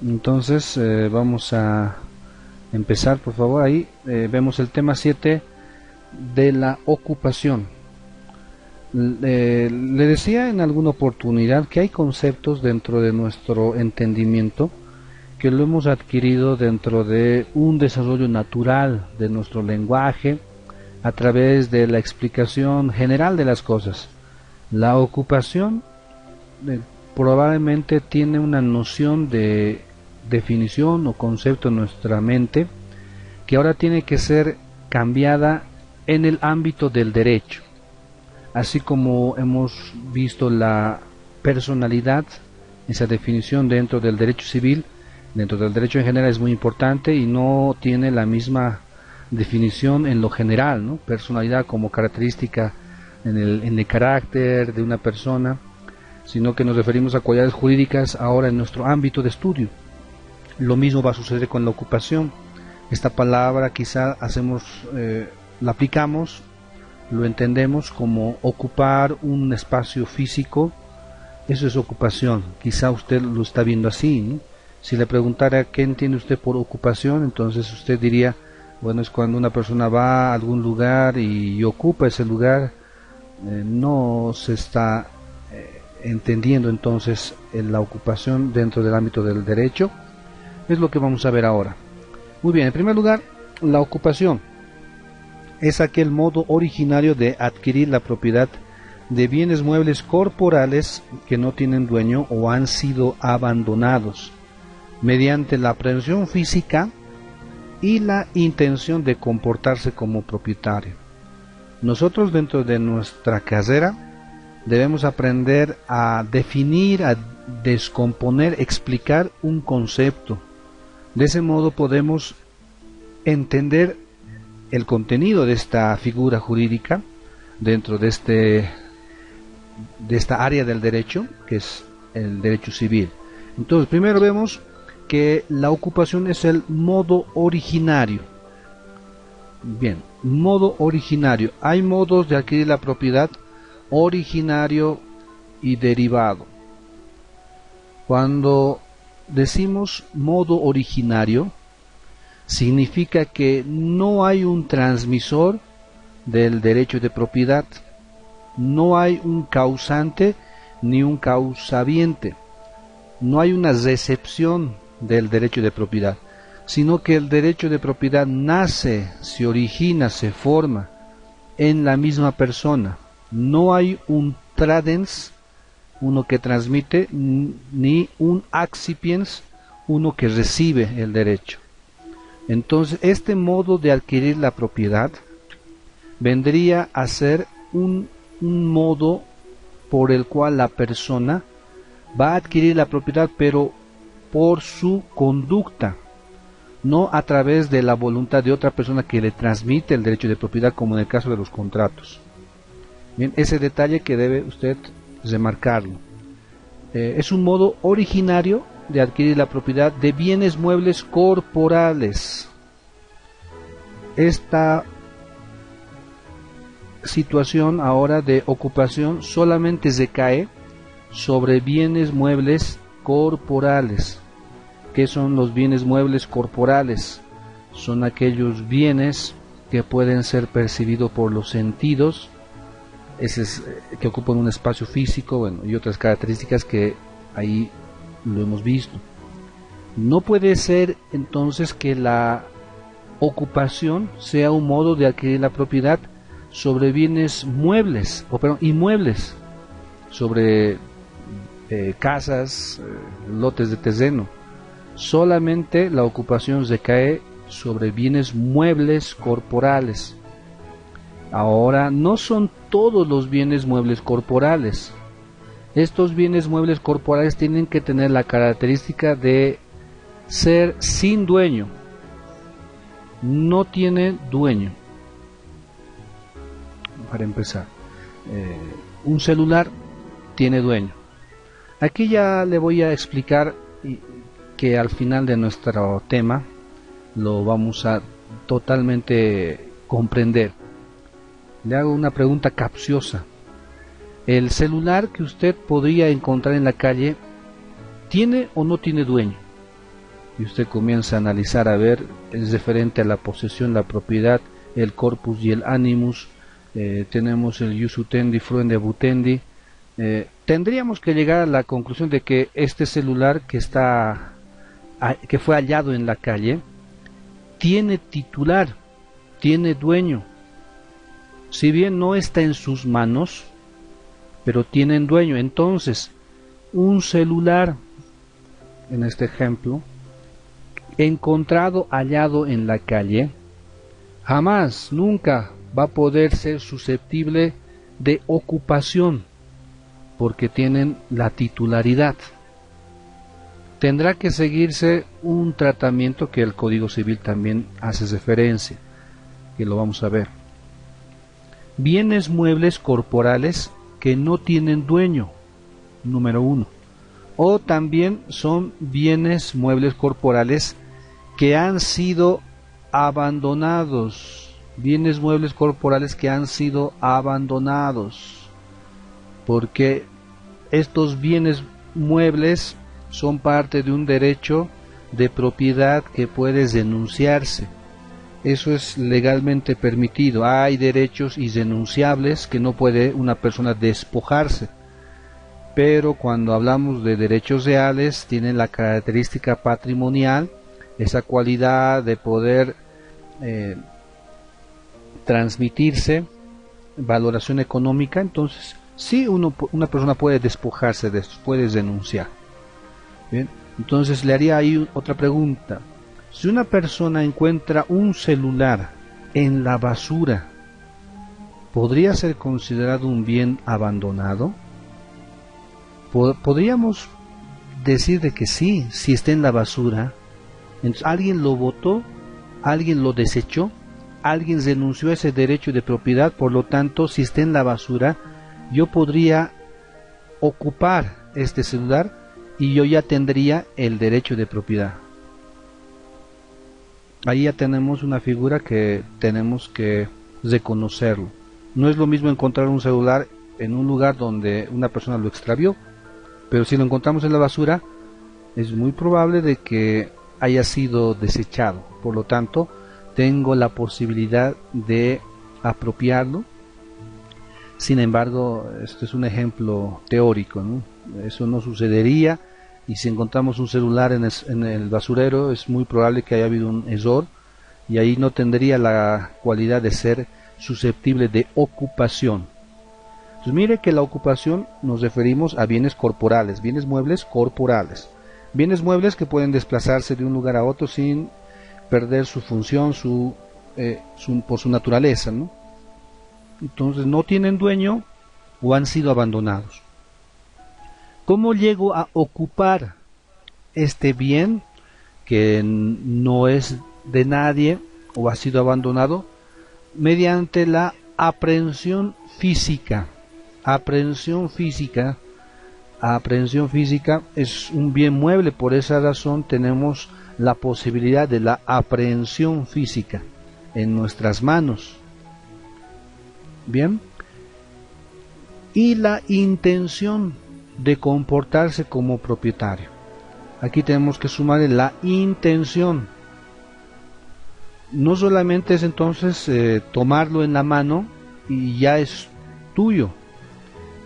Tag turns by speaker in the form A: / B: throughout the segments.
A: Entonces vamos a empezar, por favor. Ahí vemos el tema 7 de la ocupación. Le decía en alguna oportunidad que hay conceptos dentro de nuestro entendimiento que lo hemos adquirido dentro de un desarrollo natural de nuestro lenguaje a través de la explicación general de las cosas. La ocupación probablemente tiene una noción de definición o concepto en nuestra mente que ahora tiene que ser cambiada en el ámbito del derecho, así como hemos visto la personalidad, esa definición dentro del derecho civil, dentro del derecho en general es muy importante y no tiene la misma definición en lo general, ¿no? Personalidad como característica en el carácter de una persona, sino que nos referimos a cualidades jurídicas ahora en nuestro ámbito de estudio. Lo mismo va a suceder con la ocupación. Esta palabra quizá la aplicamos, lo entendemos como ocupar un espacio físico. Eso es ocupación. Quizá usted lo está viendo así, ¿no? Si le preguntara qué entiende usted por ocupación, entonces usted diría, bueno, es cuando una persona va a algún lugar y ocupa ese lugar. No se está entendiendo entonces la ocupación dentro del ámbito del derecho. Es lo que vamos a ver ahora. Muy bien, en primer lugar, la ocupación es aquel modo originario de adquirir la propiedad de bienes muebles corporales que no tienen dueño o han sido abandonados, mediante la aprehensión física y la intención de comportarse como propietario. Nosotros dentro de nuestra carrera debemos aprender a definir, a descomponer, explicar un concepto. De ese modo podemos entender el contenido de esta figura jurídica dentro de esta área del derecho, que es el derecho civil. Entonces, primero vemos que la ocupación es el modo originario. Bien, modo originario. Hay modos de adquirir la propiedad: originario y derivado. Cuando decimos modo originario, significa que no hay un transmisor del derecho de propiedad, no hay un causante ni un causaviente, no hay una recepción del derecho de propiedad, sino que el derecho de propiedad nace, se origina, se forma en la misma persona. No hay un tradens, uno que transmite, ni un accipiens, uno que recibe el derecho. Entonces, este modo de adquirir la propiedad vendría a ser un modo por el cual la persona va a adquirir la propiedad, pero por su conducta, no a través de la voluntad de otra persona que le transmite el derecho de propiedad, como en el caso de los contratos. Bien, ese detalle que debe usted remarcarlo. Es un modo originario de adquirir la propiedad de bienes muebles corporales. Esta situación ahora de ocupación solamente recae sobre bienes muebles corporales. ¿Qué son los bienes muebles corporales? Son aquellos bienes que pueden ser percibidos por los sentidos, que ocupan un espacio físico, bueno, y otras características que ahí lo hemos visto. No puede ser entonces que la ocupación sea un modo de adquirir la propiedad sobre bienes muebles, inmuebles, sobre casas, lotes de terreno. Solamente la ocupación recae sobre bienes muebles corporales. Ahora, no son todos los bienes muebles corporales. Estos bienes muebles corporales tienen que tener la característica de ser sin dueño. No tiene dueño. Para empezar, un celular tiene dueño. Aquí ya le voy a explicar que al final de nuestro tema lo vamos a totalmente comprender. Le hago una pregunta capciosa. ¿El celular que usted podría encontrar en la calle tiene o no tiene dueño? y usted comienza a analizar, a ver, es referente a la posesión, la propiedad, el corpus y el animus. Tenemos el ius utendi, fruendi, abutendi. Tendríamos que llegar a la conclusión de que este celular que fue hallado en la calle tiene titular, tiene dueño. Si bien no está en sus manos, pero tienen dueño. Entonces, un celular, en este ejemplo, encontrado, hallado en la calle, jamás, nunca va a poder ser susceptible de ocupación, porque tienen la titularidad. Tendrá que seguirse un tratamiento que el Código Civil también hace referencia, que lo vamos a ver. Bienes muebles corporales que no tienen dueño, número 1. O también son bienes muebles corporales que han sido abandonados. Bienes muebles corporales que han sido abandonados. Porque estos bienes muebles son parte de un derecho de propiedad que puede denunciarse. Eso es legalmente permitido. Hay derechos irrenunciables que no puede una persona despojarse. Pero cuando hablamos de derechos reales, tienen la característica patrimonial, esa cualidad de poder transmitirse, valoración económica. Entonces, sí, una persona puede despojarse de esto, puede denunciar. Bien, entonces le haría ahí otra pregunta. Si una persona encuentra un celular en la basura, ¿podría ser considerado un bien abandonado? Podríamos decir de que sí, si está en la basura. Entonces, alguien lo botó, alguien lo desechó, alguien renunció a ese derecho de propiedad. Por lo tanto, si está en la basura, yo podría ocupar este celular y yo ya tendría el derecho de propiedad. Ahí ya tenemos una figura que tenemos que reconocerlo. No es lo mismo encontrar un celular en un lugar donde una persona lo extravió, pero si lo encontramos en la basura, es muy probable de que haya sido desechado. Por lo tanto, tengo la posibilidad de apropiarlo. Sin embargo, esto es un ejemplo teórico, ¿no? Eso no sucedería, y si encontramos un celular en el basurero, es muy probable que haya habido un error, y ahí no tendría la cualidad de ser susceptible de ocupación. Entonces mire que la ocupación nos referimos a bienes corporales, bienes muebles corporales, bienes muebles que pueden desplazarse de un lugar a otro sin perder su función, por su naturaleza, ¿no? Entonces no tienen dueño o han sido abandonados. ¿Cómo llego a ocupar este bien que no es de nadie o ha sido abandonado? Mediante la aprehensión física. Aprehensión física es un bien mueble, por esa razón tenemos la posibilidad de la aprehensión física en nuestras manos. Bien, y la intención de comportarse como propietario. Aquí tenemos que sumarle la intención. No solamente es entonces tomarlo en la mano y ya es tuyo.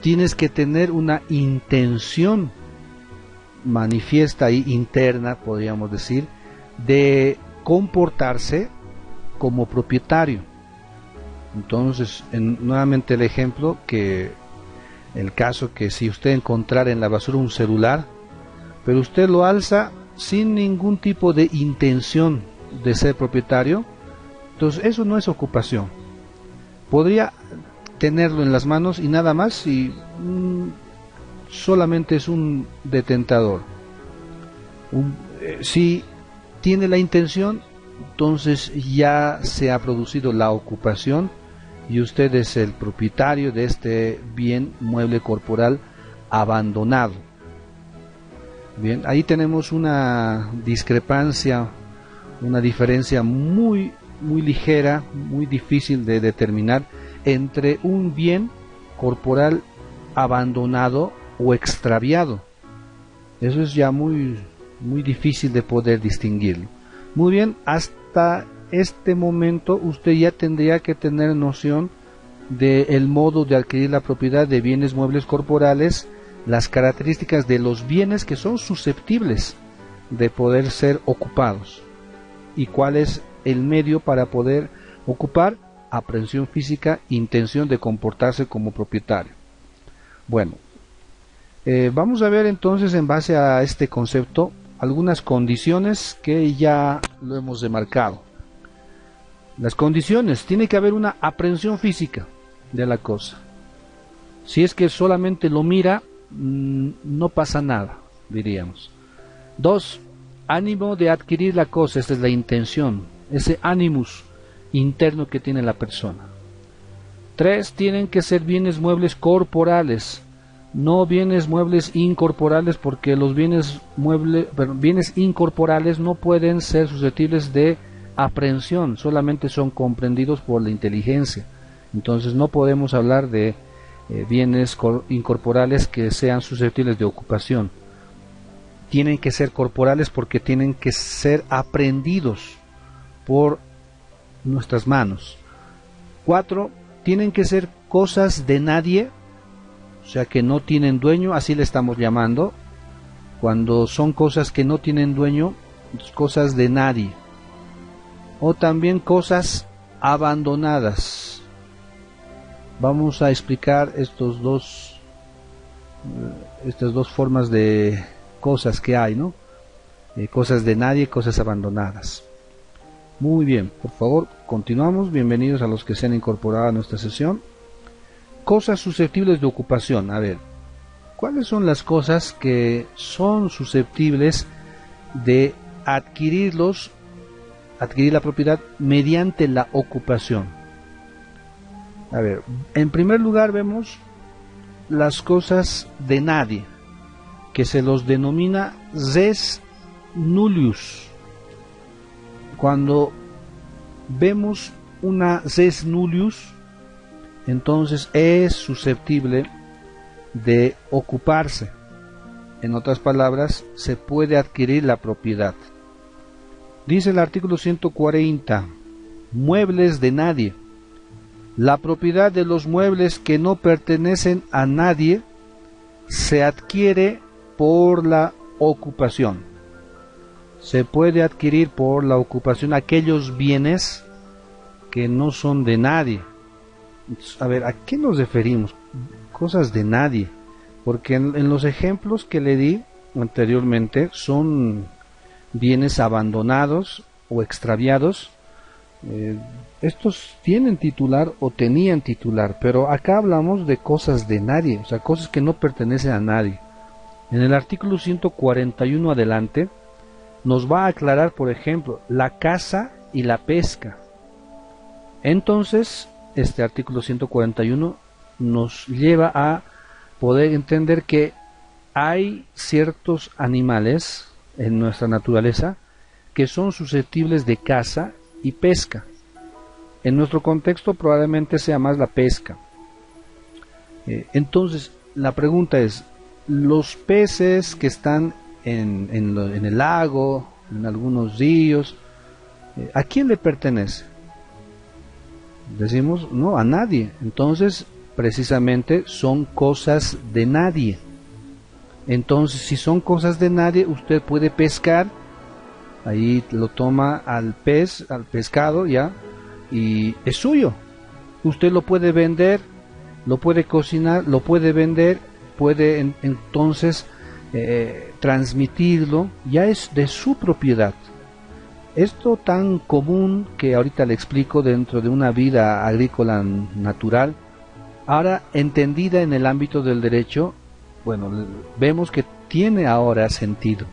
A: Tienes que tener una intención manifiesta y interna, podríamos decir, de comportarse como propietario. Entonces, nuevamente el ejemplo, el caso que si usted encontrara en la basura un celular, pero usted lo alza sin ningún tipo de intención de ser propietario, entonces eso no es ocupación. Podría tenerlo en las manos y nada más, y solamente es un detentador. Si tiene la intención, entonces ya se ha producido la ocupación y usted es el propietario de este bien mueble corporal abandonado. Bien, ahí tenemos una discrepancia, una diferencia muy ligera, muy difícil de determinar entre un bien corporal abandonado o extraviado. Eso es ya muy muy difícil de poder distinguirlo. Muy bien, hasta este momento usted ya tendría que tener noción del modo de adquirir la propiedad de bienes muebles corporales, las características de los bienes que son susceptibles de poder ser ocupados y cuál es el medio para poder ocupar: aprehensión física, intención de comportarse como propietario. Bueno, vamos a ver entonces, en base a este concepto, algunas condiciones que ya lo hemos demarcado. Las condiciones: tiene que haber una aprehensión física de la cosa. Si es que solamente lo mira, no pasa nada, diríamos. 2. Ánimo de adquirir la cosa. Esta es la intención, ese animus interno que tiene la persona. 3. Tienen que ser bienes muebles corporales, no bienes muebles incorporales, porque los bienes incorporales no pueden ser susceptibles de aprehensión, solamente son comprendidos por la inteligencia. Entonces no podemos hablar de bienes incorporales que sean susceptibles de ocupación. Tienen que ser corporales porque tienen que ser aprehendidos por nuestras manos. 4. Tienen que ser cosas de nadie, o sea que no tienen dueño, así le estamos llamando. Cuando son cosas que no tienen dueño, cosas de nadie. O también cosas abandonadas. Vamos a explicar estas dos formas de cosas que hay, ¿no? Cosas de nadie, cosas abandonadas. Muy bien, por favor, continuamos. Bienvenidos a los que se han incorporado a nuestra sesión. Cosas susceptibles de ocupación. A ver, ¿cuáles son las cosas que son susceptibles de adquirir la propiedad mediante la ocupación? A ver, en primer lugar vemos las cosas de nadie, que se los denomina res nullius. Cuando vemos una res nullius, entonces es susceptible de ocuparse. En otras palabras, se puede adquirir la propiedad. Dice el artículo 140, muebles de nadie. La propiedad de los muebles que no pertenecen a nadie se adquiere por la ocupación. Se puede adquirir por la ocupación aquellos bienes que no son de nadie. A ver, ¿a qué nos referimos? Cosas de nadie. Porque en los ejemplos que le di anteriormente son bienes abandonados o extraviados. Estos tienen titular o tenían titular, pero acá hablamos de cosas de nadie, o sea, cosas que no pertenecen a nadie. En el artículo 141 adelante nos va a aclarar, por ejemplo, la caza y la pesca. Entonces, este artículo 141 nos lleva a poder entender que hay ciertos animales en nuestra naturaleza que son susceptibles de caza y pesca. En nuestro contexto probablemente sea más la pesca. Entonces, la pregunta es, los peces que están en el lago, en algunos ríos, ¿a quién le pertenece? Decimos, no, a nadie. Entonces, precisamente son cosas de nadie. Entonces, si son cosas de nadie, usted puede pescar, ahí lo toma al pez, al pescado, ya, y es suyo. Usted lo puede vender, lo puede cocinar, lo puede vender, puede entonces transmitirlo, ya es de su propiedad. Esto tan común que ahorita le explico dentro de una vida agrícola natural, ahora entendida en el ámbito del derecho, bueno, vemos que tiene ahora sentido,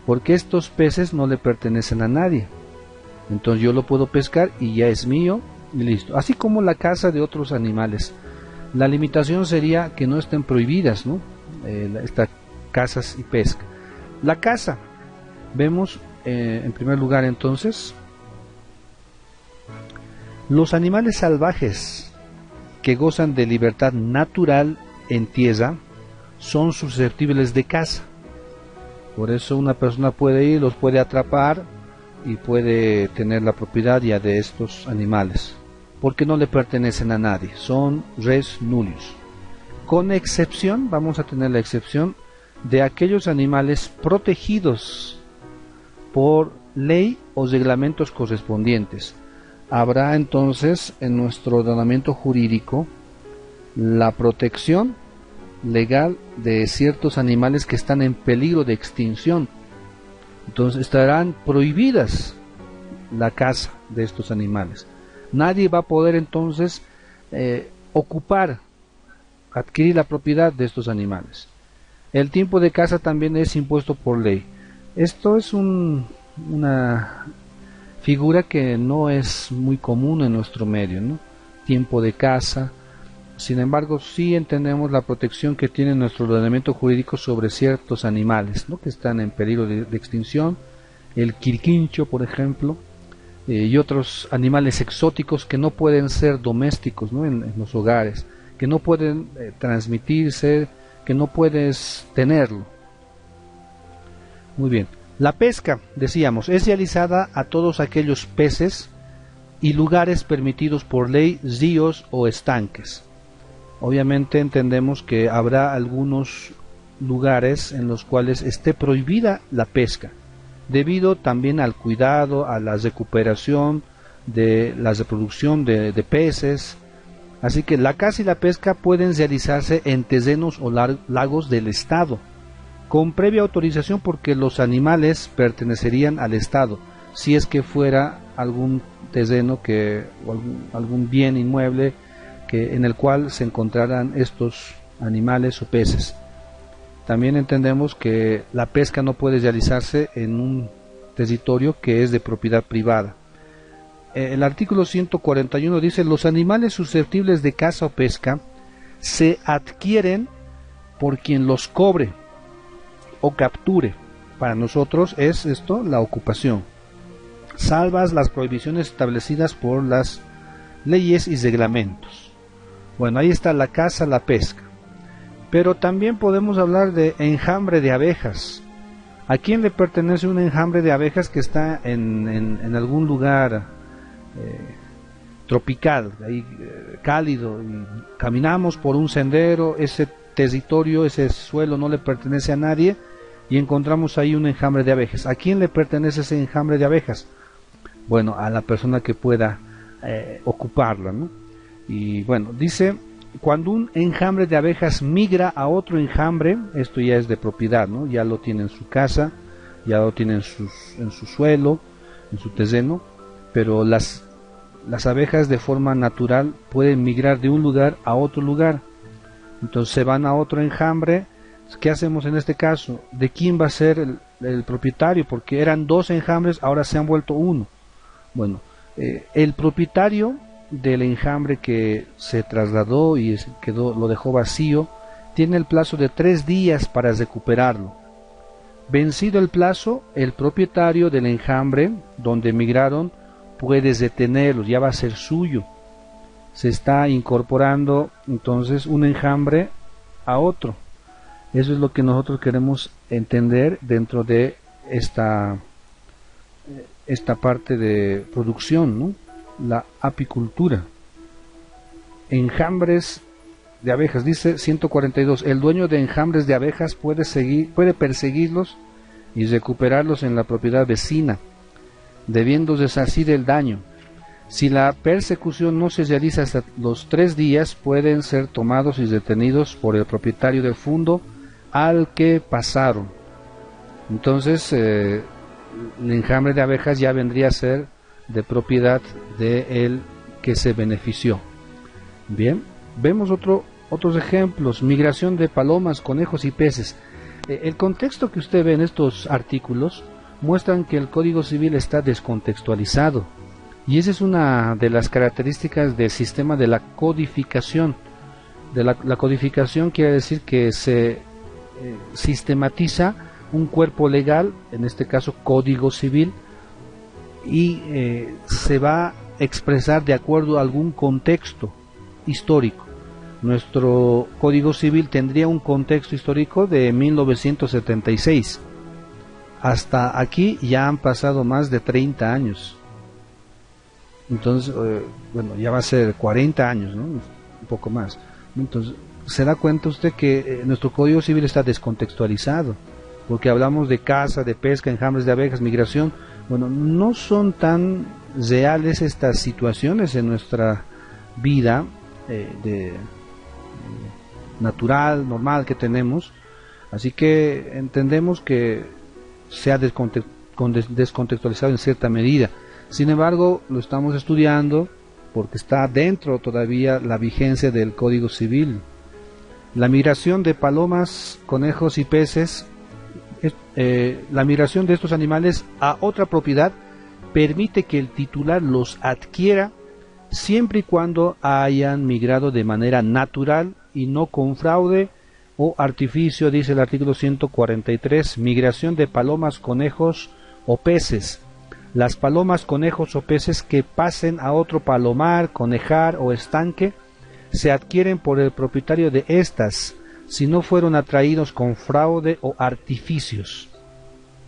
A: porque estos peces no le pertenecen a nadie. Entonces yo lo puedo pescar y ya es mío y listo. Así como la caza de otros animales. La limitación sería que no estén prohibidas, ¿no? Estas cazas y pesca. La caza, vemos en primer lugar entonces, los animales salvajes que gozan de libertad natural en tierra son susceptibles de caza. Por eso una persona puede ir, los puede atrapar y puede tener la propiedad ya de estos animales, porque no le pertenecen a nadie, son res nullius. Con excepción, vamos a tener la excepción de aquellos animales protegidos por ley o reglamentos correspondientes. Habrá entonces en nuestro ordenamiento jurídico la protección legal de ciertos animales que están en peligro de extinción. Entonces estarán prohibidas la caza de estos animales. Nadie va a poder entonces adquirir la propiedad de estos animales. El tiempo de caza también es impuesto por ley. Esto es una figura que no es muy común en nuestro medio, ¿no? Tiempo de caza. Sin embargo, sí entendemos la protección que tiene nuestro ordenamiento jurídico sobre ciertos animales, ¿no?, que están en peligro de extinción, el quirquincho, por ejemplo, y otros animales exóticos que no pueden ser domésticos, ¿no?, en los hogares, que no pueden transmitirse, que no puedes tenerlo. Muy bien. La pesca, decíamos, es realizada a todos aquellos peces y lugares permitidos por ley, ríos o estanques. Obviamente entendemos que habrá algunos lugares en los cuales esté prohibida la pesca, debido también al cuidado, a la recuperación de la reproducción de peces. Así que la caza y la pesca pueden realizarse en terrenos o lagos del Estado, con previa autorización, porque los animales pertenecerían al Estado, si es que fuera algún terreno o algún bien inmueble en el cual se encontraran estos animales o peces. También entendemos que la pesca no puede realizarse en un territorio que es de propiedad privada. El artículo 141 dice: los animales susceptibles de caza o pesca se adquieren por quien los cobre o capture. Para nosotros es esto la ocupación, salvas las prohibiciones establecidas por las leyes y reglamentos. Bueno, ahí está la caza, la pesca. Pero también podemos hablar de enjambre de abejas. ¿A quién le pertenece un enjambre de abejas que está en algún lugar tropical, ahí, cálido, y caminamos por un sendero, ese territorio, ese suelo no le pertenece a nadie, y encontramos ahí un enjambre de abejas? ¿A quién le pertenece ese enjambre de abejas? Bueno, a la persona que pueda ocuparla, ¿no? Y bueno, dice, cuando un enjambre de abejas migra a otro enjambre, esto ya es de propiedad, ¿no? Ya lo tiene en su casa, ya lo tiene en su suelo, en su terreno, pero las abejas de forma natural pueden migrar de un lugar a otro lugar. Entonces se van a otro enjambre. ¿Qué hacemos en este caso? ¿De quién va a ser el propietario? Porque eran dos enjambres, ahora se han vuelto uno. Bueno, el propietario del enjambre que se trasladó y lo dejó vacío, tiene el plazo de 3 días para recuperarlo. Vencido el plazo, el propietario del enjambre donde emigraron puede detenerlo, ya va a ser suyo. Se está incorporando entonces un enjambre a otro. Eso es lo que nosotros queremos entender dentro de esta parte de producción, ¿no? La apicultura. Enjambres de abejas, dice 142, el dueño de enjambres de abejas puede perseguirlos y recuperarlos en la propiedad vecina, debiendo resarcir el daño. Si la persecución no se realiza hasta los 3 días, pueden ser tomados y detenidos por el propietario del fundo al que pasaron. Entonces el enjambre de abejas ya vendría a ser de propiedad de el que se benefició. Bien, vemos otros ejemplos: migración de palomas, conejos y peces. El contexto que usted ve en estos artículos muestran que el Código Civil está descontextualizado, y esa es una de las características del sistema de la codificación. La codificación quiere decir que se sistematiza un cuerpo legal, en este caso Código Civil, y se va a expresar de acuerdo a algún contexto histórico. Nuestro Código Civil tendría un contexto histórico de 1976. hasta aquí ya han pasado más de 30 años. Entonces, bueno, ya va a ser 40 años, ¿no? Un poco más. Entonces, se da cuenta usted que nuestro Código Civil está descontextualizado, porque hablamos de caza, de pesca, enjambres de abejas, migración. Bueno, no son tan reales estas situaciones en nuestra vida natural, normal que tenemos. Así que entendemos que se ha descontextualizado en cierta medida. Sin embargo, lo estamos estudiando porque está dentro todavía la vigencia del Código Civil. La migración de palomas, conejos y peces, la migración de estos animales a otra propiedad permite que el titular los adquiera siempre y cuando hayan migrado de manera natural y no con fraude o artificio, dice el artículo 143, migración de palomas, conejos o peces. Las palomas, conejos o peces que pasen a otro palomar, conejar o estanque se adquieren por el propietario de estas, si no fueron atraídos con fraude o artificios.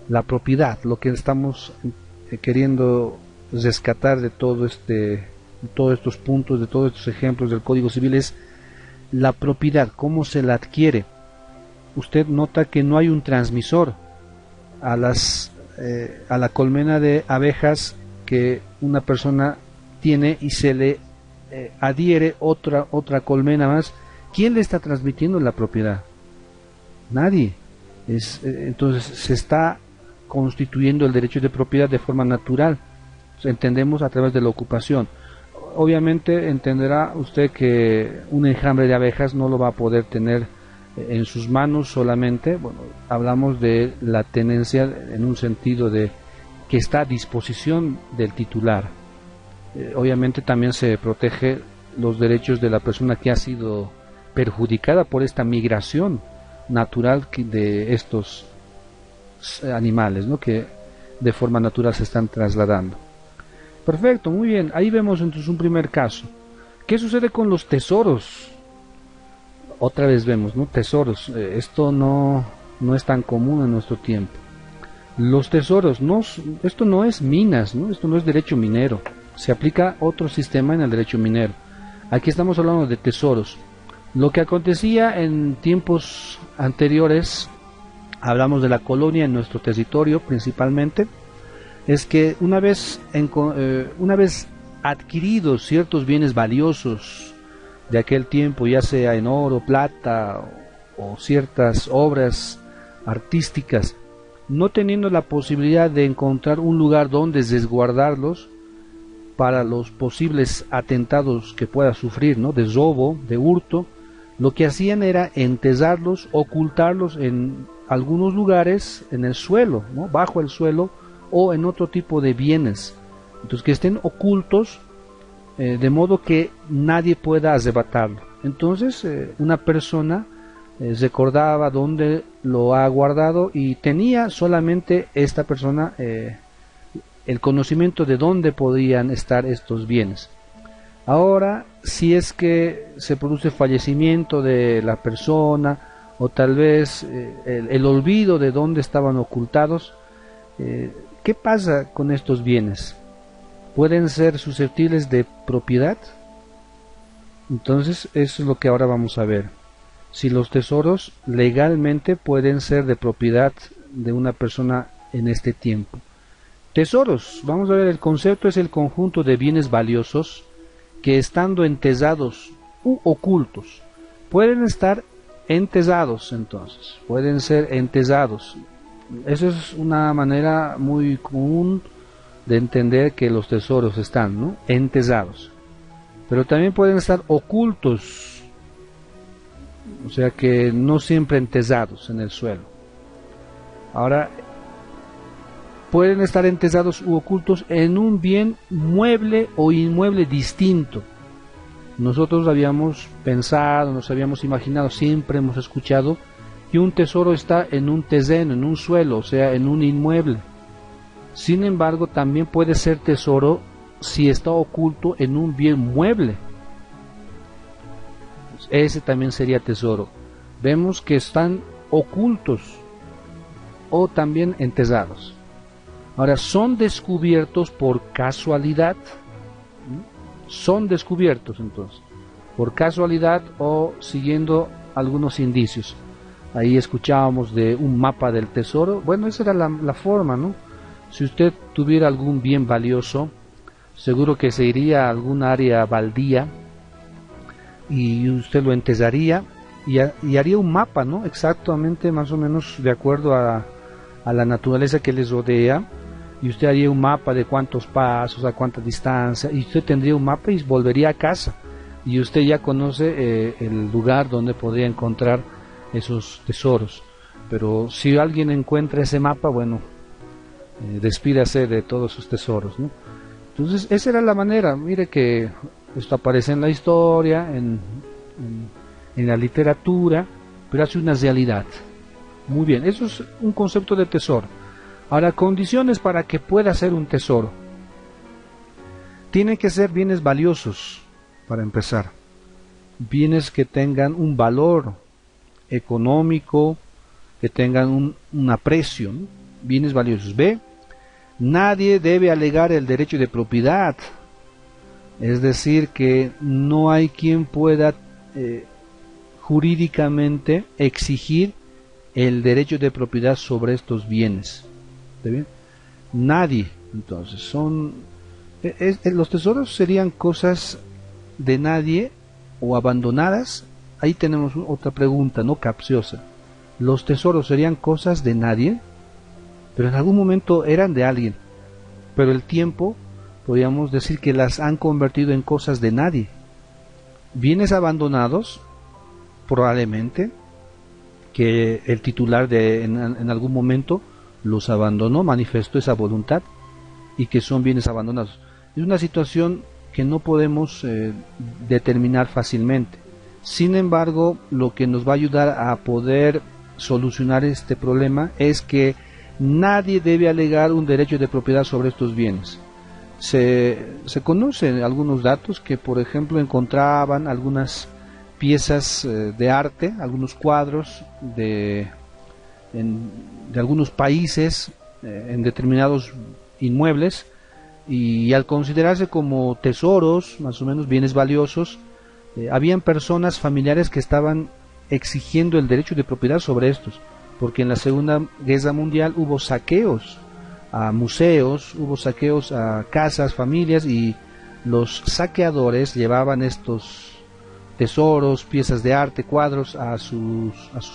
A: La propiedad, lo que estamos queriendo rescatar de todos estos puntos, de todos estos ejemplos del Código Civil, es la propiedad, cómo se la adquiere. Usted nota que no hay un transmisor a la colmena de abejas que una persona tiene y se le adhiere otra colmena más. ¿Quién le está transmitiendo la propiedad? Nadie. Entonces se está constituyendo el derecho de propiedad de forma natural. Entendemos a través de la ocupación. Obviamente entenderá usted que un enjambre de abejas no lo va a poder tener en sus manos solamente. Bueno, hablamos de la tenencia en un sentido de que está a disposición del titular. Obviamente también se protege los derechos de la persona que ha sido perjudicada por esta migración natural de estos animales, ¿no? Que de forma natural se están trasladando. Perfecto, muy bien. Ahí vemos entonces un primer caso. ¿Qué sucede con los tesoros? Otra vez vemos, ¿no? Tesoros. Esto no es tan común en nuestro tiempo. Los tesoros, esto no es minas, ¿no? Esto no es derecho minero. Se aplica otro sistema en el derecho minero. Aquí estamos hablando de tesoros. Lo que acontecía en tiempos anteriores, hablamos de la colonia en nuestro territorio principalmente, es que una vez adquiridos ciertos bienes valiosos de aquel tiempo, ya sea en oro, plata o ciertas obras artísticas, no teniendo la posibilidad de encontrar un lugar donde resguardarlos para los posibles atentados que pueda sufrir, ¿no? De robo, de hurto, lo que hacían era enterrarlos, ocultarlos en algunos lugares en el suelo, ¿no? Bajo el suelo o en otro tipo de bienes, entonces que estén ocultos de modo que nadie pueda arrebatarlo. Entonces una persona recordaba dónde lo ha guardado y tenía solamente esta persona el conocimiento de dónde podían estar estos bienes. Ahora, si es que se produce fallecimiento de la persona o tal vez el olvido de dónde estaban ocultados, ¿qué pasa con estos bienes? ¿Pueden ser susceptibles de propiedad? Entonces, eso es lo que ahora vamos a ver. Si los tesoros legalmente pueden ser de propiedad de una persona en este tiempo. Tesoros, vamos a ver, el concepto es el conjunto de bienes valiosos que estando enterrados u ocultos, pueden estar enterrados, entonces, pueden ser enterrados. Eso es una manera muy común de entender que los tesoros están, ¿no? Enterrados. Pero también pueden estar ocultos, o sea que no siempre enterrados en el suelo. Ahora, pueden estar enterrados u ocultos en un bien mueble o inmueble distinto. Nosotros habíamos pensado, nos habíamos imaginado, siempre hemos escuchado que un tesoro está en un terreno, en un suelo, o sea, en un inmueble. Sin embargo, también puede ser tesoro si está oculto en un bien mueble. Ese también sería tesoro. Vemos que están ocultos o también enterrados. Ahora, son descubiertos por casualidad, son descubiertos entonces, por casualidad o siguiendo algunos indicios. Ahí escuchábamos de un mapa del tesoro. Bueno, esa era la forma, ¿no? Si usted tuviera algún bien valioso, seguro que se iría a algún área baldía y usted lo enterraría y haría un mapa, ¿no? Exactamente, más o menos de acuerdo a la naturaleza que les rodea, y usted haría un mapa de cuántos pasos, a cuánta distancia, y usted tendría un mapa y volvería a casa, y usted ya conoce el lugar donde podría encontrar esos tesoros. Pero si alguien encuentra ese mapa, bueno, despídase de todos sus tesoros, ¿no? Entonces esa era la manera. Mire que esto aparece en la historia, en la literatura, pero hace una realidad. Muy bien, eso es un concepto de tesoro. Ahora, condiciones para que pueda ser un tesoro. Tienen que ser bienes valiosos, para empezar. Bienes que tengan un valor económico, que tengan un aprecio, ¿no? Bienes valiosos. B, nadie debe alegar el derecho de propiedad. Es decir, que no hay quien pueda jurídicamente exigir el derecho de propiedad sobre estos bienes. ¿Está bien? Nadie. Entonces, los tesoros serían cosas de nadie o abandonadas. Ahí tenemos otra pregunta, no capciosa. ¿Los tesoros serían cosas de nadie? Pero en algún momento eran de alguien. Pero el tiempo, podríamos decir que las han convertido en cosas de nadie. Bienes abandonados, probablemente, que el titular en algún momento los abandonó, manifestó esa voluntad, y que son bienes abandonados. Es una situación que no podemos determinar fácilmente. Sin embargo, lo que nos va a ayudar a poder solucionar este problema es que nadie debe alegar un derecho de propiedad sobre estos bienes. Se conocen algunos datos que, por ejemplo, encontraban algunas piezas de arte, algunos cuadros de algunos países en determinados inmuebles, y al considerarse como tesoros, más o menos bienes valiosos, habían personas familiares que estaban exigiendo el derecho de propiedad sobre estos, porque en la Segunda Guerra Mundial hubo saqueos a museos, hubo saqueos a casas, familias, y los saqueadores llevaban estos tesoros, piezas de arte, cuadros a sus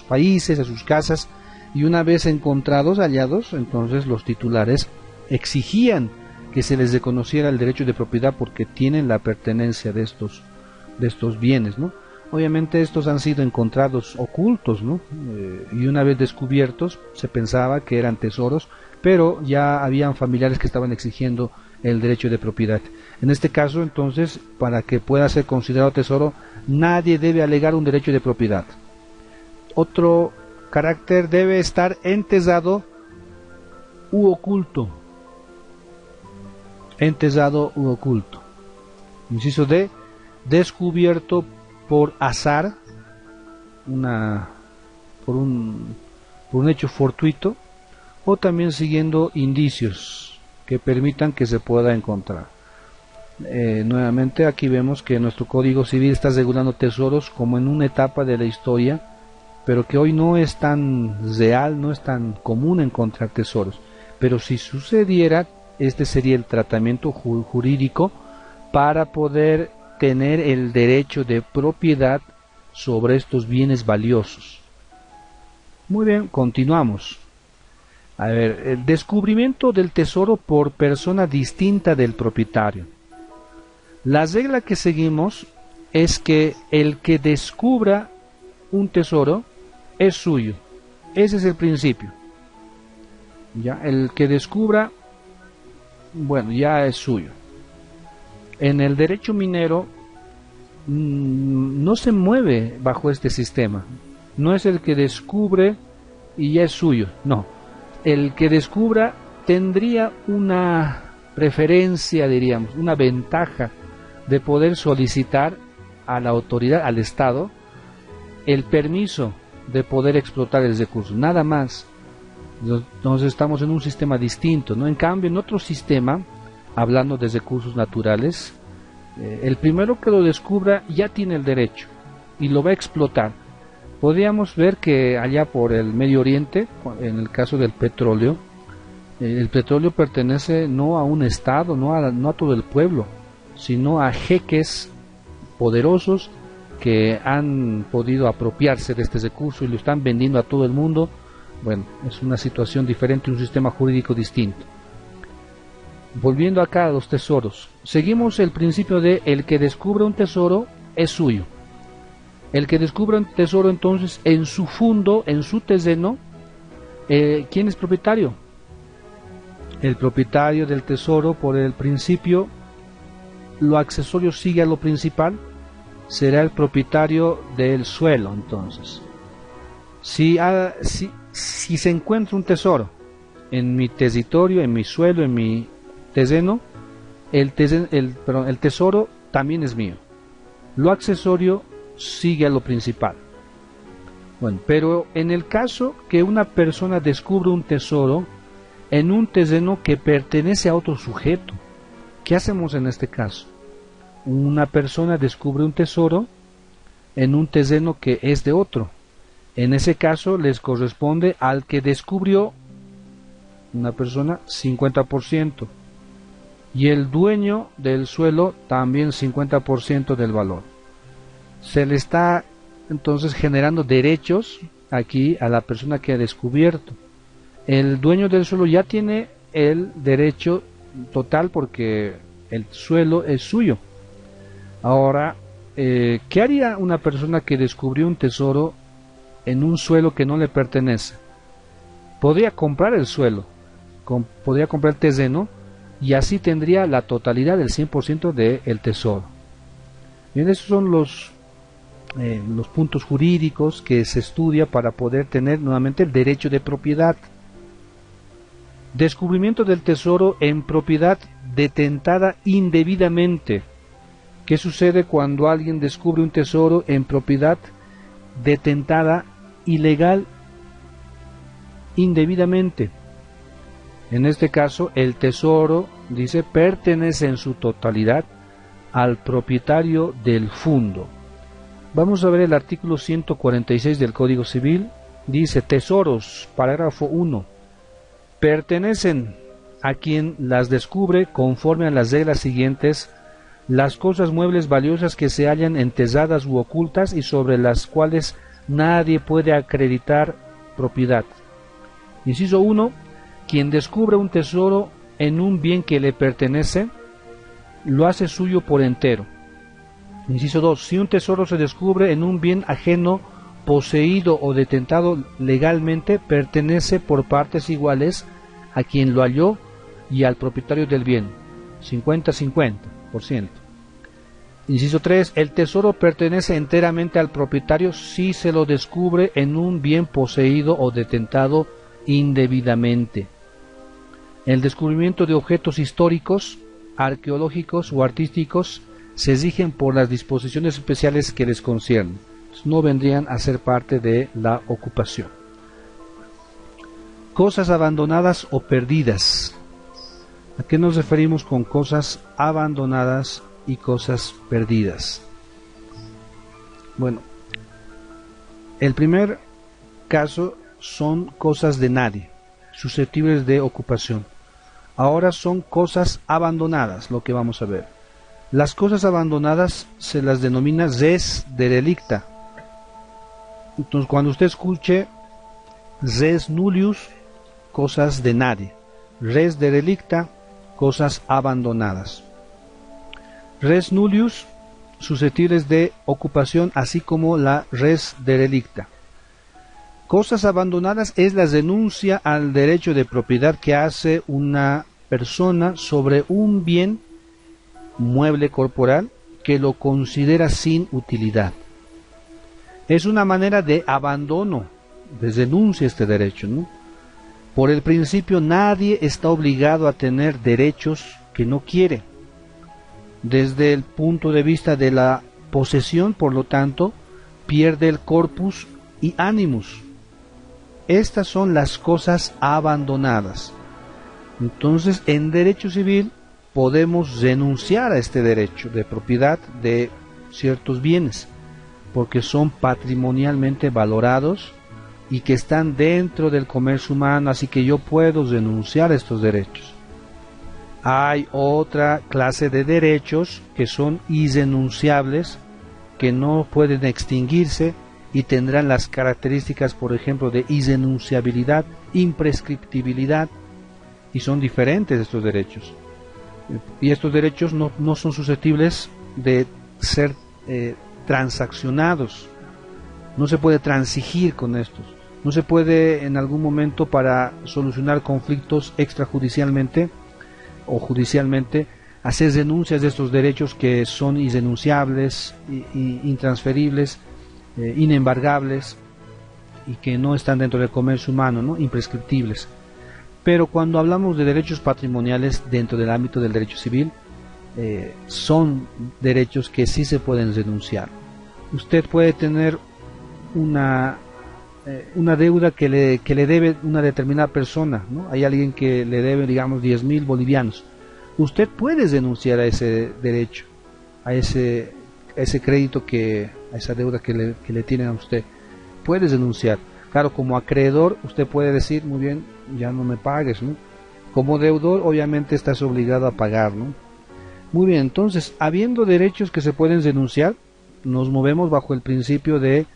A: países, a sus casas, y una vez encontrados, hallados, entonces los titulares exigían que se les reconociera el derecho de propiedad porque tienen la pertenencia de estos bienes, ¿no? Obviamente estos han sido encontrados ocultos, ¿no? Y una vez descubiertos se pensaba que eran tesoros, pero ya habían familiares que estaban exigiendo el derecho de propiedad. En este caso, entonces, para que pueda ser considerado tesoro, nadie debe alegar un derecho de propiedad. Otro carácter: debe estar enterrado u oculto. Enterrado u oculto. Inciso D, descubierto por azar, por un hecho fortuito, o también siguiendo indicios que permitan que se pueda encontrar. Nuevamente aquí vemos que nuestro Código Civil está regulando tesoros como en una etapa de la historia, pero que hoy no es tan real, no es tan común encontrar tesoros. Pero si sucediera, este sería el tratamiento jurídico para poder tener el derecho de propiedad sobre estos bienes valiosos. Muy bien, continuamos. A ver, el descubrimiento del tesoro por persona distinta del propietario. La regla que seguimos es que el que descubra un tesoro es suyo. Ese es el principio. Ya, el que descubra, bueno, ya es suyo. En el derecho minero no se mueve bajo este sistema. No es el que descubre y ya es suyo. No. El que descubra tendría una preferencia, diríamos, una ventaja de poder solicitar a la autoridad, al Estado, el permiso de poder explotar el recurso, nada más. Entonces estamos en un sistema distinto, ¿no? En cambio, en otro sistema, hablando de recursos naturales, el primero que lo descubra ya tiene el derecho y lo va a explotar. Podríamos ver que allá por el Medio Oriente, en el caso del petróleo, el petróleo pertenece no a un estado, no a todo el pueblo, sino a jeques poderosos que han podido apropiarse de este recurso y lo están vendiendo a todo el mundo. Bueno, es una situación diferente, un sistema jurídico distinto. Volviendo acá a los tesoros, seguimos el principio de el que descubre un tesoro es suyo. El que descubre un tesoro, entonces, en su fundo, en su terreno, ¿quién es propietario? El propietario del tesoro, por el principio, lo accesorio sigue a lo principal, será el propietario del suelo. Entonces, si se encuentra un tesoro en mi territorio, en mi suelo, en mi terreno, el tesoro también es mío. Lo accesorio sigue a lo principal. Bueno, pero en el caso que una persona descubre un tesoro en un terreno que pertenece a otro sujeto, ¿qué hacemos en este caso? Una persona descubre un tesoro en un terreno que es de otro. En ese caso les corresponde al que descubrió, una persona, 50%, y el dueño del suelo también 50% del valor. Se le está entonces generando derechos aquí a la persona que ha descubierto. El dueño del suelo ya tiene el derecho total porque el suelo es suyo. Ahora, ¿qué haría una persona que descubrió un tesoro en un suelo que no le pertenece? Podría comprar el suelo, podría comprar el terreno y así tendría la totalidad del 100% del tesoro. Bien, esos son los puntos jurídicos que se estudia para poder tener nuevamente el derecho de propiedad. Descubrimiento del tesoro en propiedad detentada indebidamente. ¿Qué sucede cuando alguien descubre un tesoro en propiedad detentada ilegal, indebidamente? En este caso, el tesoro, dice, pertenece en su totalidad al propietario del fundo. Vamos a ver el artículo 146 del Código Civil. Dice: tesoros, parágrafo 1, pertenecen a quien las descubre conforme a las reglas siguientes: las cosas muebles valiosas que se hallan enterradas u ocultas y sobre las cuales nadie puede acreditar propiedad. Inciso 1. Quien descubre un tesoro en un bien que le pertenece, lo hace suyo por entero. Inciso 2. Si un tesoro se descubre en un bien ajeno, poseído o detentado legalmente, pertenece por partes iguales a quien lo halló y al propietario del bien, 50-50%. Inciso 3. El tesoro pertenece enteramente al propietario si se lo descubre en un bien poseído o detentado indebidamente. El descubrimiento de objetos históricos, arqueológicos o artísticos se rigen por las disposiciones especiales que les conciernen. No vendrían a ser parte de la ocupación. Cosas abandonadas o perdidas. ¿A qué nos referimos con cosas abandonadas y cosas perdidas? Bueno, el primer caso son cosas de nadie, susceptibles de ocupación. Ahora son cosas abandonadas, lo que vamos a ver. Las cosas abandonadas se las denomina res derelicta. Entonces, cuando usted escuche res nullius, cosas de nadie; res derelicta, cosas abandonadas. Res nullius, susceptibles de ocupación, así como la res derelicta. Cosas abandonadas es la renuncia al derecho de propiedad que hace una persona sobre un bien mueble corporal que lo considera sin utilidad. Es una manera de abandono, de renuncia a este derecho, ¿no? Por el principio, nadie está obligado a tener derechos que no quiere. Desde el punto de vista de la posesión, por lo tanto, pierde el corpus y animus. Estas son las cosas abandonadas. Entonces, en derecho civil podemos renunciar a este derecho de propiedad de ciertos bienes, porque son patrimonialmente valorados y que están dentro del comercio humano, así que yo puedo renunciar a estos derechos. Hay otra clase de derechos que son irrenunciables, que no pueden extinguirse y tendrán las características, por ejemplo, de irrenunciabilidad, imprescriptibilidad, y son diferentes estos derechos. Y estos derechos no son susceptibles de ser transaccionados. No se puede transigir con estos. No se puede en algún momento, para solucionar conflictos extrajudicialmente o judicialmente, hacer denuncias de estos derechos que son irrenunciables, intransferibles, inembargables y que no están dentro del comercio humano, ¿no? Imprescriptibles. Pero cuando hablamos de derechos patrimoniales dentro del ámbito del derecho civil, son derechos que sí se pueden renunciar. Usted puede tener una deuda que le debe una determinada persona, ¿no? Hay alguien que le debe, digamos, 10.000 bolivianos. Usted puede renunciar a ese derecho, a ese crédito, a esa deuda que le tienen a usted. Puede renunciar. Claro, como acreedor usted puede decir, muy bien, ya no me pagues, ¿no? Como deudor obviamente estás obligado a pagar, ¿no? Muy bien, entonces, habiendo derechos que se pueden renunciar, nos movemos bajo el principio de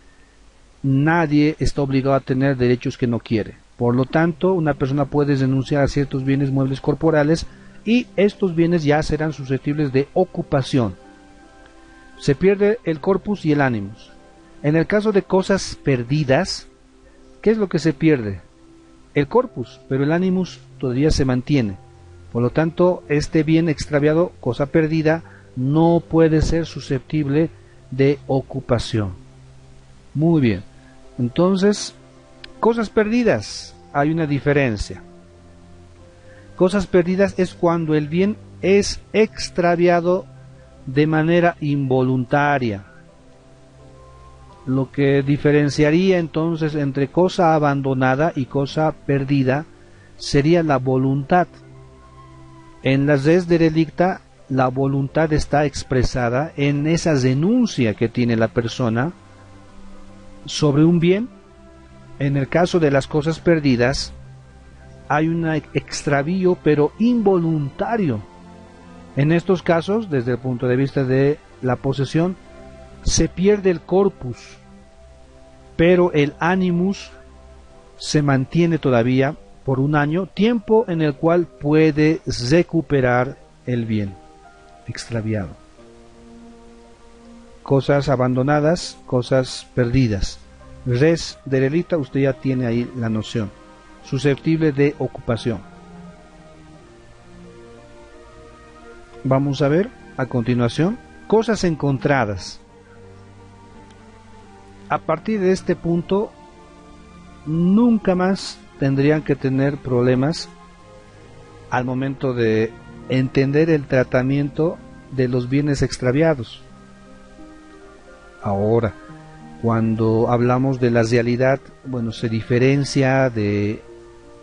A: nadie está obligado a tener derechos que no quiere. Por lo tanto, una persona puede renunciar a ciertos bienes muebles corporales y estos bienes ya serán susceptibles de ocupación. Se pierde el corpus y el animus. En el caso de cosas perdidas, ¿qué es lo que se pierde? El corpus, pero el animus todavía se mantiene. Por lo tanto, este bien extraviado, cosa perdida, no puede ser susceptible de ocupación. Muy bien. Entonces, cosas perdidas, hay una diferencia. Cosas perdidas es cuando el bien es extraviado de manera involuntaria. Lo que diferenciaría entonces entre cosa abandonada y cosa perdida sería la voluntad. En la res derelicta, la voluntad está expresada en esa renuncia que tiene la persona sobre un bien. En el caso de las cosas perdidas, hay un extravío, pero involuntario. En estos casos, desde el punto de vista de la posesión, se pierde el corpus, pero el animus se mantiene todavía por un año, tiempo en el cual puede recuperar el bien extraviado. Cosas abandonadas, cosas perdidas. Res derelicta, usted ya tiene ahí la noción. Susceptible de ocupación. Vamos a ver a continuación cosas encontradas. A partir de este punto, nunca más tendrían que tener problemas al momento de entender el tratamiento de los bienes extraviados. Ahora, cuando hablamos de la realidad, bueno, se diferencia de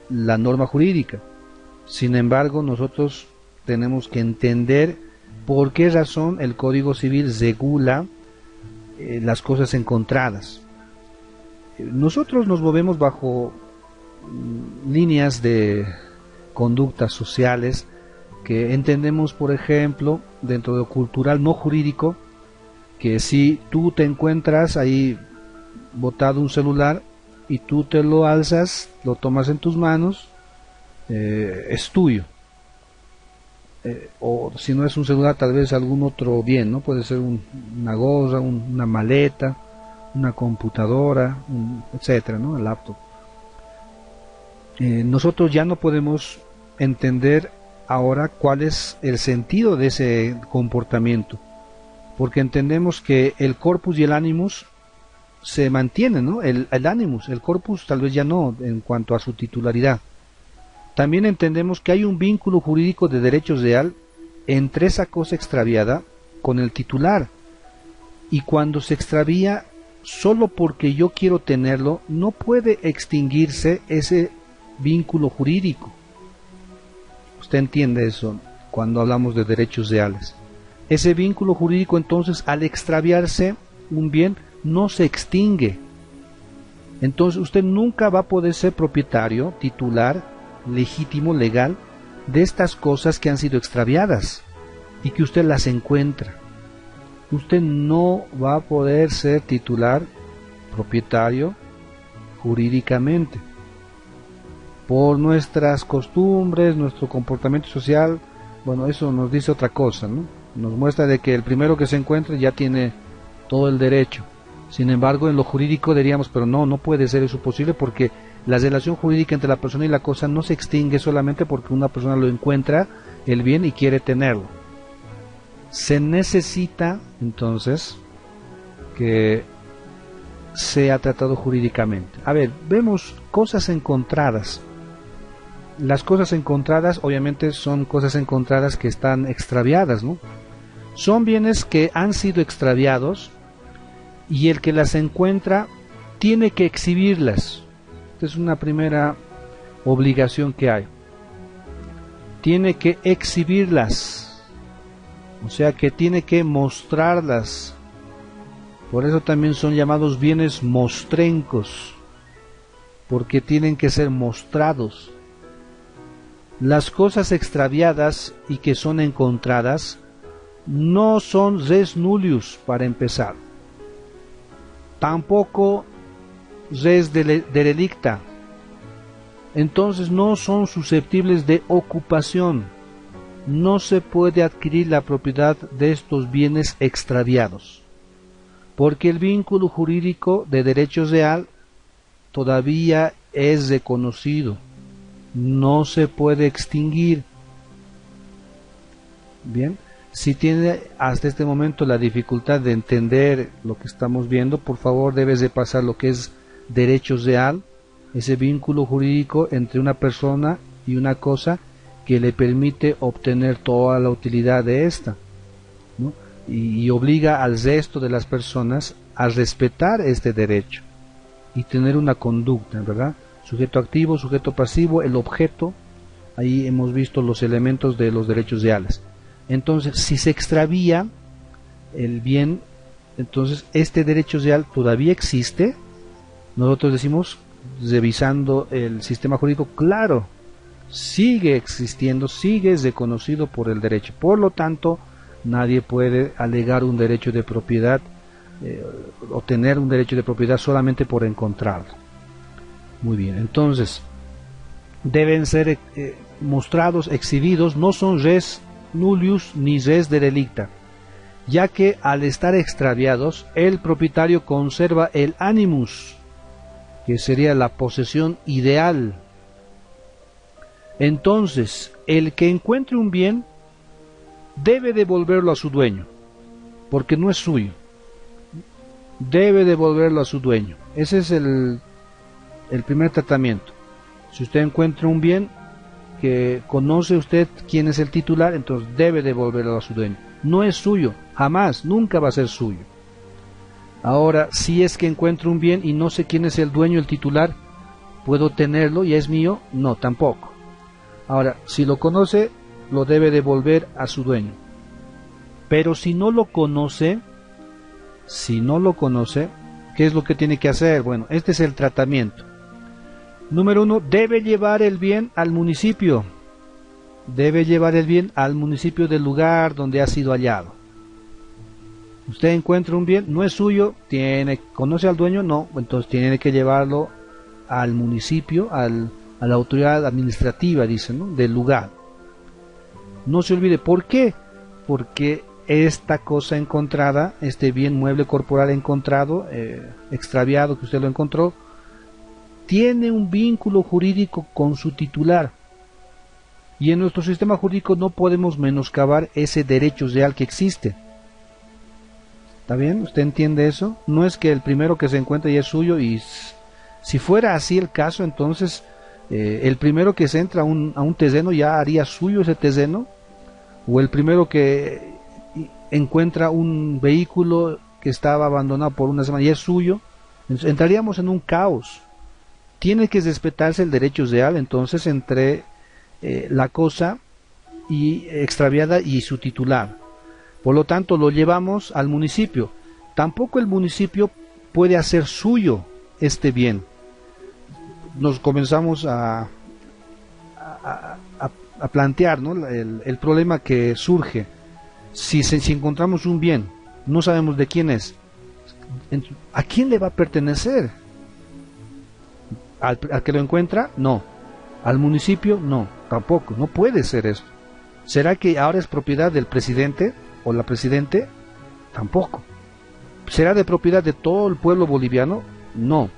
A: la norma jurídica. Sin embargo, nosotros tenemos que entender por qué razón el Código Civil regula las cosas encontradas. Nosotros nos movemos bajo líneas de conductas sociales que entendemos, por ejemplo, dentro de lo cultural no jurídico, que si tú te encuentras ahí botado un celular y tú te lo alzas, lo tomas en tus manos, es tuyo. O si no es un celular, tal vez algún otro bien, ¿no? Puede ser una gorra, una maleta, una computadora, etcétera, ¿no? El laptop. Nosotros ya no podemos entender ahora cuál es el sentido de ese comportamiento, porque entendemos que el corpus y el animus se mantienen, ¿no? El animus, el corpus tal vez ya no, en cuanto a su titularidad. También entendemos que hay un vínculo jurídico de derecho real entre esa cosa extraviada con el titular, y cuando se extravía solo porque yo quiero tenerlo, no puede extinguirse ese vínculo jurídico. Usted entiende eso cuando hablamos de derechos reales. Ese vínculo jurídico, entonces, al extraviarse un bien, no se extingue. Entonces usted nunca va a poder ser propietario, titular, legítimo, legal, de estas cosas que han sido extraviadas y que usted las encuentra. Usted no va a poder ser titular, propietario, jurídicamente. Por nuestras costumbres, nuestro comportamiento social, bueno, eso nos dice otra cosa, ¿no? Nos muestra de que el primero que se encuentre ya tiene todo el derecho. Sin embargo, en lo jurídico diríamos, pero no puede ser eso posible, porque la relación jurídica entre la persona y la cosa no se extingue solamente porque una persona lo encuentra el bien y quiere tenerlo. Se necesita, entonces, que sea tratado jurídicamente. A ver, vemos cosas encontradas. Las cosas encontradas, obviamente, son cosas encontradas que están extraviadas, ¿no? Son bienes que han sido extraviados y el que las encuentra tiene que exhibirlas. Esta es una primera obligación que hay. Tiene que exhibirlas, o sea que tiene que mostrarlas. Por eso también son llamados bienes mostrencos, porque tienen que ser mostrados. Las cosas extraviadas y que son encontradas no son res nullius, para empezar. Tampoco res derelicta. Entonces no son susceptibles de ocupación. No se puede adquirir la propiedad de estos bienes extraviados, porque el vínculo jurídico de derecho real todavía es reconocido, no se puede extinguir. Bien, si tiene hasta este momento la dificultad de entender lo que estamos viendo, por favor debes de pasar lo que es derecho real, ese vínculo jurídico entre una persona y una cosa que le permite obtener toda la utilidad de esta, ¿no? Y obliga al resto de las personas a respetar este derecho y tener una conducta, ¿verdad? Sujeto activo, sujeto pasivo, el objeto. Ahí hemos visto los elementos de los derechos reales. Entonces, si se extravía el bien, entonces este derecho real todavía existe. Nosotros decimos, revisando el sistema jurídico, claro, sigue existiendo, sigue reconocido por el derecho. Por lo tanto, nadie puede alegar un derecho de propiedad o tener un derecho de propiedad solamente por encontrarlo. Muy bien, entonces deben ser mostrados, exhibidos, no son res nullius ni res derelicta, ya que al estar extraviados el propietario conserva el animus, que sería la posesión ideal. Entonces el que encuentre un bien debe devolverlo a su dueño, porque no es suyo. Debe devolverlo a su dueño. Ese es el primer tratamiento. Si usted encuentra un bien que conoce usted quién es el titular, entonces debe devolverlo a su dueño. No es suyo, jamás, nunca va a ser suyo. Ahora, si es que encuentro un bien y no sé quién es el dueño, el titular, ¿puedo tenerlo y es mío? No, tampoco. Ahora, si lo conoce, lo debe devolver a su dueño. Pero si no lo conoce, ¿qué es lo que tiene que hacer? Bueno, este es el tratamiento. Número 1, debe llevar el bien al municipio. Debe llevar el bien al municipio del lugar donde ha sido hallado. Usted encuentra un bien, no es suyo, ¿conoce al dueño? No, entonces tiene que llevarlo al municipio, a la autoridad administrativa, dicen, ¿no?, del lugar. No se olvide, ¿por qué? Porque esta cosa encontrada, este bien mueble corporal encontrado, extraviado, que usted lo encontró, tiene un vínculo jurídico con su titular. Y en nuestro sistema jurídico no podemos menoscabar ese derecho real que existe. ¿Está bien? ¿Usted entiende eso? No es que el primero que se encuentre ya es suyo, y si fuera así el caso, entonces el primero que se entra a un terreno ya haría suyo ese terreno, o el primero que encuentra un vehículo que estaba abandonado por una semana y es suyo, entraríamos en un caos. Tiene que respetarse el derecho real entonces entre la cosa y extraviada y su titular. Por lo tanto, lo llevamos al municipio. Tampoco el municipio puede hacer suyo este bien. Nos comenzamos a plantear, ¿no?, el problema que surge. Si encontramos un bien, no sabemos de quién es, ¿a quién le va a pertenecer? ¿Al que lo encuentra? No. ¿Al municipio? No, tampoco, no puede ser eso. ¿Será que ahora es propiedad del presidente o la presidente? Tampoco. ¿Será de propiedad de todo el pueblo boliviano? No.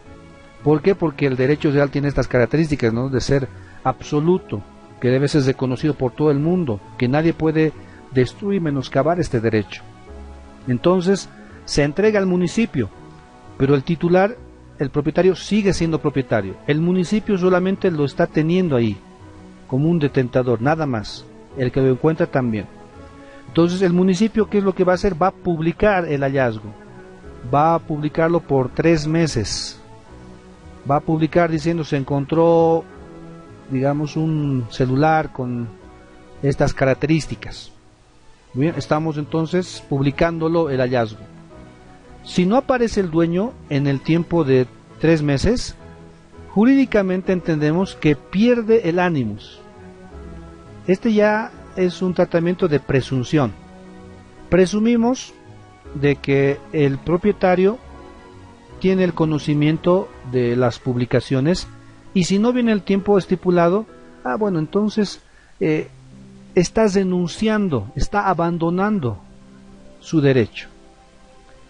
A: ¿Por qué? Porque el derecho real tiene estas características, ¿no?, de ser absoluto, que debe ser reconocido por todo el mundo, que nadie puede destruir, menoscabar este derecho. Entonces, se entrega al municipio, pero el titular, el propietario, sigue siendo propietario. El municipio solamente lo está teniendo ahí, como un detentador, nada más. El que lo encuentra también. Entonces, el municipio, ¿qué es lo que va a hacer? Va a publicar el hallazgo. Va a publicarlo por 3 meses. Va a publicar diciendo se encontró, digamos, un celular con estas características. Bien, estamos entonces publicándolo el hallazgo. Si no aparece el dueño en el tiempo de 3 meses, jurídicamente entendemos que pierde el animus. Este ya es un tratamiento de presunción. Presumimos de que el propietario tiene el conocimiento de las publicaciones y si no viene el tiempo estipulado, bueno, entonces está denunciando, está abandonando su derecho.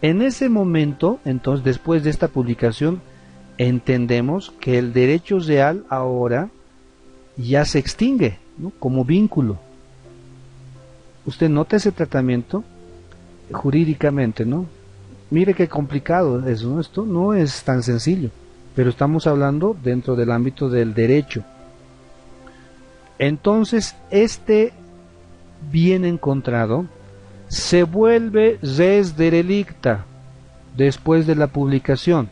A: En ese momento, entonces, después de esta publicación, entendemos que el derecho real ahora ya se extingue, ¿no?, como vínculo. Usted nota ese tratamiento jurídicamente, ¿no? Mire qué complicado es, ¿no? Esto no es tan sencillo, pero estamos hablando dentro del ámbito del derecho. Entonces, este bien encontrado se vuelve res derelicta después de la publicación,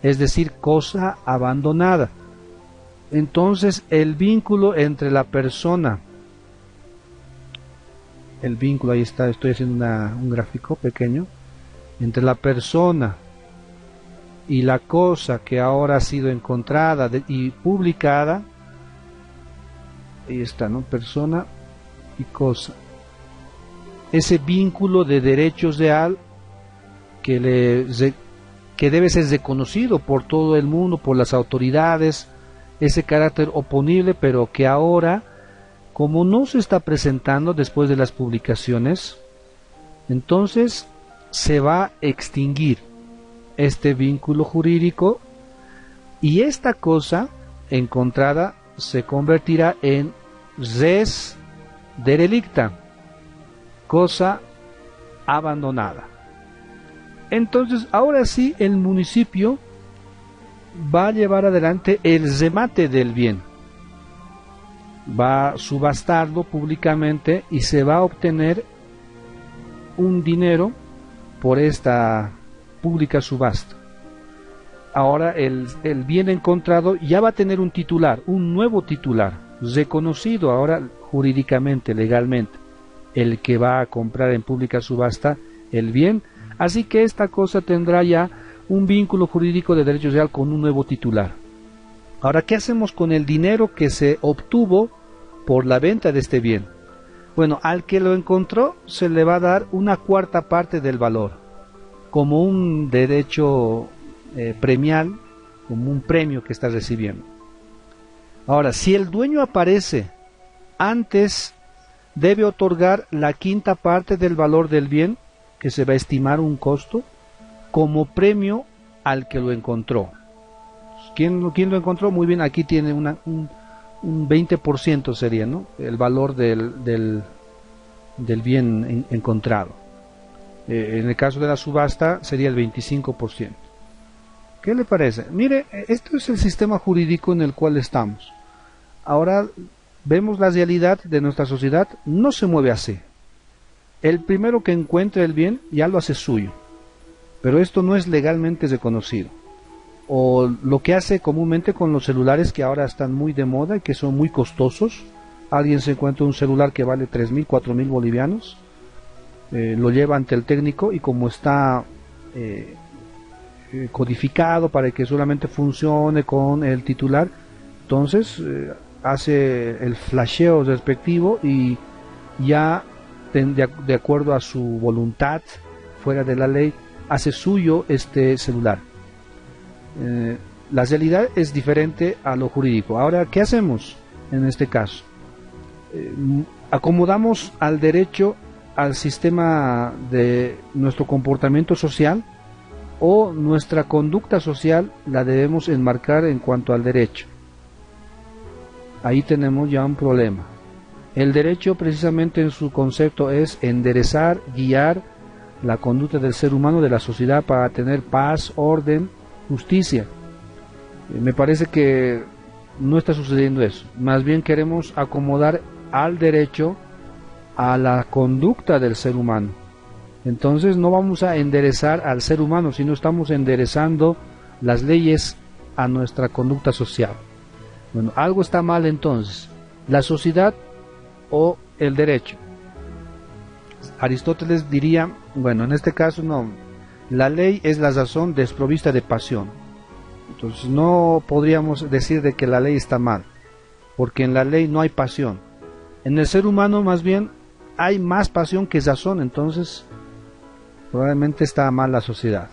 A: es decir, cosa abandonada. Entonces, el vínculo entre la persona, el vínculo, ahí está, estoy haciendo un gráfico pequeño, entre la persona y la cosa que ahora ha sido encontrada y publicada, ahí está, ¿no?, persona y cosa. Ese vínculo de derecho real que debe ser reconocido por todo el mundo, por las autoridades, ese carácter oponible, pero que ahora, como no se está presentando después de las publicaciones, entonces se va a extinguir este vínculo jurídico y esta cosa encontrada se convertirá en res derelicta, cosa abandonada. Entonces, ahora sí, el municipio va a llevar adelante el remate del bien, va a subastarlo públicamente y se va a obtener un dinero por esta pública subasta. Ahora el bien encontrado ya va a tener un titular, un nuevo titular, reconocido ahora jurídicamente, legalmente, el que va a comprar en pública subasta el bien. Así que esta cosa tendrá ya un vínculo jurídico de derecho real con un nuevo titular. Ahora, ¿qué hacemos con el dinero que se obtuvo por la venta de este bien? Bueno, al que lo encontró se le va a dar 1/4 parte del valor, como un derecho premial, como un premio que está recibiendo. Ahora, si el dueño aparece antes, debe otorgar la 1/5 parte del valor del bien, que se va a estimar un costo, como premio al que lo encontró. ¿Quién lo encontró? Muy bien, aquí tiene un 20% sería, ¿no?, el valor del bien encontrado. En el caso de la subasta sería el 25%. ¿Qué le parece? Mire, esto es el sistema jurídico en el cual estamos. Ahora vemos la realidad de nuestra sociedad, no se mueve así. El primero que encuentre el bien ya lo hace suyo. pero esto no es legalmente reconocido. O lo que hace comúnmente con los celulares que ahora están muy de moda y que son muy costosos. Alguien se encuentra un celular que vale 3.000, 4.000 bolivianos, lo lleva ante el técnico y como está codificado para que solamente funcione con el titular, entonces hace el flasheo respectivo y ya de acuerdo a su voluntad, fuera de la ley, hace suyo este celular. La realidad es diferente a lo jurídico. Ahora, ¿qué hacemos en este caso? Acomodamos al derecho al sistema de nuestro comportamiento social, o nuestra conducta social la debemos enmarcar en cuanto al derecho. Ahí tenemos ya un problema. El derecho precisamente en su concepto es enderezar, guiar la conducta del ser humano, de la sociedad, para tener paz, orden, justicia. Me parece que no está sucediendo eso. Más bien queremos acomodar al derecho a la conducta del ser humano. Entonces no vamos a enderezar al ser humano, sino estamos enderezando las leyes a nuestra conducta social. Bueno, algo está mal entonces, la sociedad o el derecho. Aristóteles diría, bueno, en este caso no, la ley es la razón desprovista de pasión. Entonces no podríamos decir de que la ley está mal, porque en la ley no hay pasión. En el ser humano más bien hay más pasión que razón, entonces probablemente está mal la sociedad.